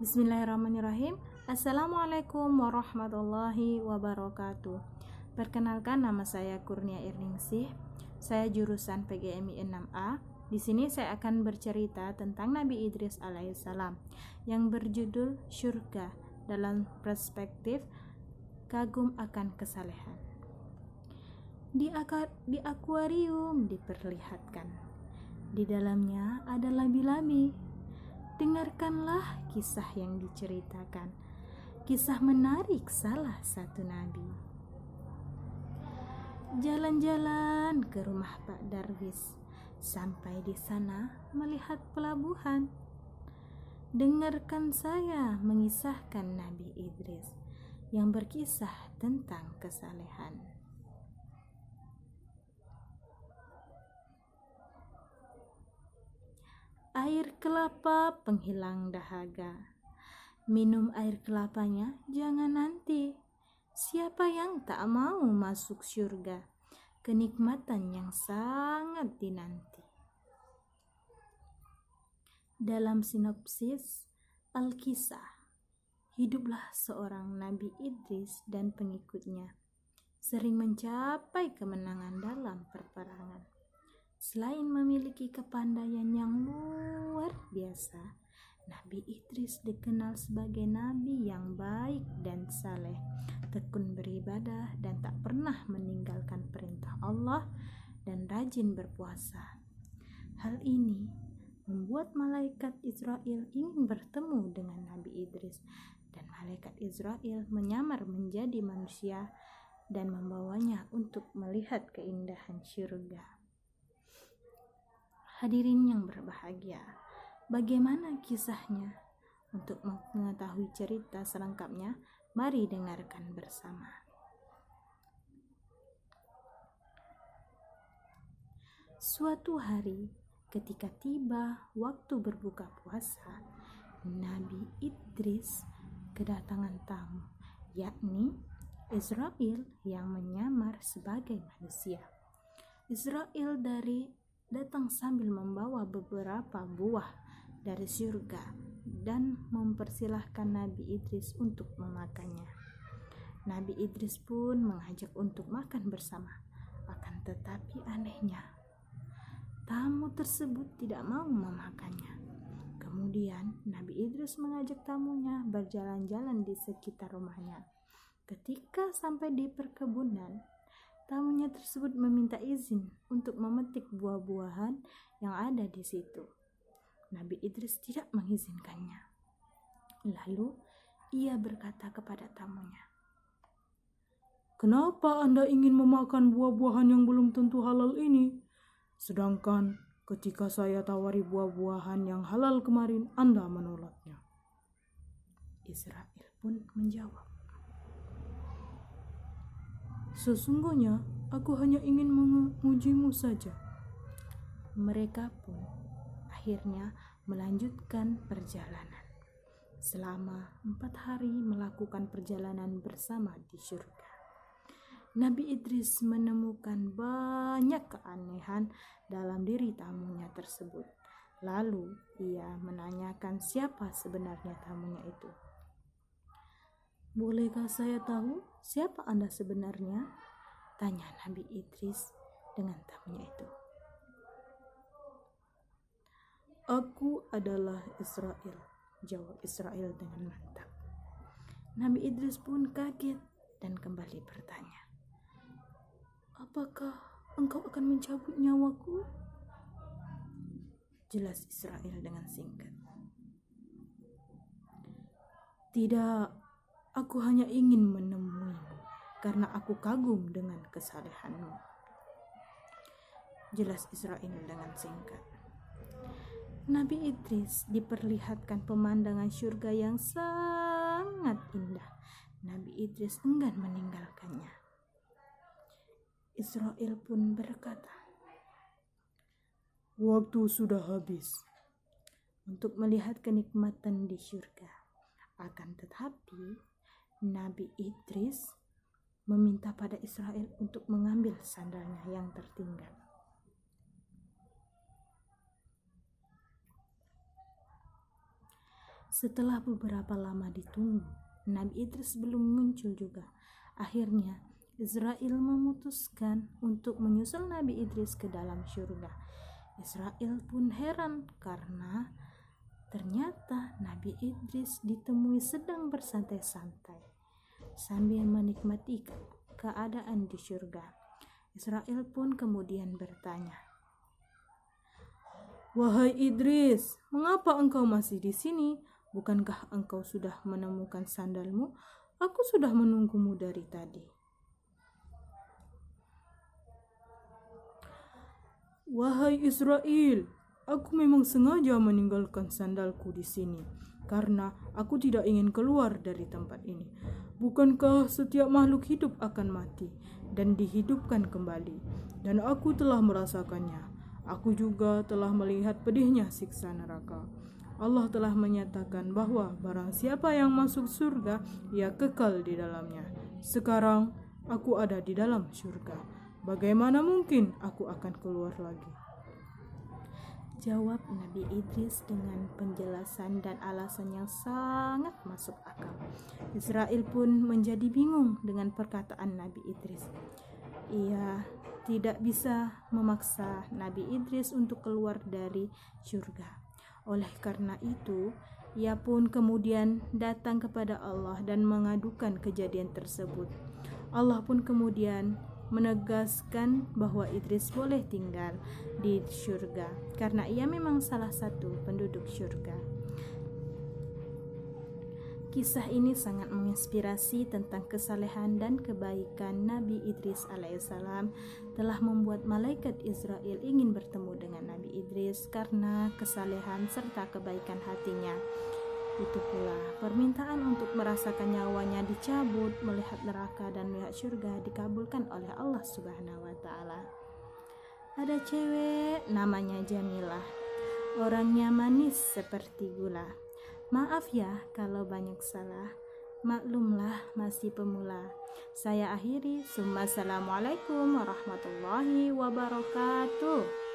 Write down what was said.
Bismillahirrahmanirrahim. Assalamualaikum warahmatullahi wabarakatuh. Perkenalkan, nama saya Kurnia Irningsih. Saya jurusan PGMI 6A. Di sini saya akan bercerita tentang Nabi Idris alaihissalam yang berjudul Syurga dalam perspektif kagum akan kesalehan. Di akuarium diperlihatkan. Di dalamnya ada labi-labi. Dengarkanlah kisah yang diceritakan. Kisah menarik salah satu nabi. Jalan-jalan ke rumah Pak Darwis. Sampai di sana melihat pelabuhan. Dengarkan saya mengisahkan Nabi Idris yang berkisah tentang kesalehan. Air kelapa penghilang dahaga. Minum air kelapanya jangan nanti. Siapa yang tak mau masuk surga? Kenikmatan yang sangat dinanti. Dalam sinopsis Al-Kisah, hiduplah seorang Nabi Idris dan pengikutnya, sering mencapai kemenangan dalam peperangan. Selain memiliki kepandaian yang luar biasa, Nabi Idris dikenal sebagai nabi yang baik dan saleh, tekun beribadah dan tak pernah meninggalkan perintah Allah, dan rajin berpuasa. Hal ini membuat malaikat Israel ingin bertemu dengan Nabi Idris, dan malaikat Israel menyamar menjadi manusia dan membawanya untuk melihat keindahan syurga. Hadirin yang berbahagia, bagaimana kisahnya? Untuk mengetahui cerita selengkapnya, mari dengarkan bersama. Suatu hari, ketika tiba waktu berbuka puasa, Nabi Idris kedatangan tamu, yakni Israel yang menyamar sebagai manusia. Israel datang sambil membawa beberapa buah dari surga dan mempersilahkan Nabi Idris untuk memakannya. Nabi Idris pun mengajak untuk makan bersama. Akan tetapi anehnya, tamu tersebut tidak mau memakannya. Kemudian Nabi Idris mengajak tamunya berjalan-jalan di sekitar rumahnya. Ketika sampai di perkebunan, tamunya tersebut meminta izin untuk memetik buah-buahan yang ada di situ. Nabi Idris tidak mengizinkannya. Lalu ia berkata kepada tamunya, "Kenapa Anda ingin memakan buah-buahan yang belum tentu halal ini? Sedangkan ketika saya tawari buah-buahan yang halal kemarin, Anda menolaknya." Israel pun menjawab, "Sesungguhnya aku hanya ingin mengujimu saja." Mereka pun akhirnya melanjutkan perjalanan. Selama 4 hari melakukan perjalanan bersama di surga. Nabi Idris menemukan banyak keanehan dalam diri tamunya tersebut. Lalu ia menanyakan siapa sebenarnya tamunya itu. "Bolehkah saya tahu siapa Anda sebenarnya?" tanya Nabi Idris dengan tamunya itu. "Aku adalah Israel," jawab Israel dengan mantap. Nabi Idris pun kaget dan kembali bertanya, "Apakah engkau akan mencabut nyawaku?" Jelas Israel dengan singkat, "Tidak, aku hanya ingin menemuimu karena aku kagum dengan kesalehanmu." Jelas Israel dengan singkat. Nabi Idris diperlihatkan pemandangan surga yang sangat indah. Nabi Idris enggan meninggalkannya. Israel pun berkata, "Waktu sudah habis untuk melihat kenikmatan di surga." Akan tetapi Nabi Idris meminta pada Israel untuk mengambil sandalnya yang tertinggal. Setelah beberapa lama ditunggu, Nabi Idris belum muncul juga. Akhirnya Israel memutuskan untuk menyusul Nabi Idris ke dalam surga. Israel pun heran karena ternyata Nabi Idris ditemui sedang bersantai-santai sambil menikmati keadaan di surga. Israel pun kemudian bertanya, "Wahai Idris, mengapa engkau masih di sini? Bukankah engkau sudah menemukan sandalmu? Aku sudah menunggumu dari tadi." "Wahai Israel, aku memang sengaja meninggalkan sandalku di sini karena aku tidak ingin keluar dari tempat ini. Bukankah setiap makhluk hidup akan mati dan dihidupkan kembali? Dan aku telah merasakannya. Aku juga telah melihat pedihnya siksa neraka. Allah telah menyatakan bahwa barang siapa yang masuk surga, ia kekal di dalamnya. Sekarang aku ada di dalam surga. Bagaimana mungkin aku akan keluar lagi?" Jawab Nabi Idris dengan penjelasan dan alasan yang sangat masuk akal. Israel pun menjadi bingung dengan perkataan Nabi Idris. Ia tidak bisa memaksa Nabi Idris untuk keluar dari surga. Oleh karena itu, ia pun kemudian datang kepada Allah dan mengadukan kejadian tersebut. Allah pun kemudian menegaskan bahwa Idris boleh tinggal di surga karena ia memang salah satu penduduk surga. Kisah ini sangat menginspirasi tentang kesalehan dan kebaikan Nabi Idris alaihissalam telah membuat malaikat Israel ingin bertemu dengan Nabi Idris karena kesalehan serta kebaikan hatinya. Itu pula permintaan untuk merasakan nyawanya dicabut, melihat neraka dan melihat surga dikabulkan oleh Allah Subhanahu wa taala. Ada cewek namanya Jamilah. Orangnya manis seperti gula. Maaf ya kalau banyak salah. Maklumlah masih pemula. Saya akhiri. Assalamualaikum warahmatullahi wabarakatuh.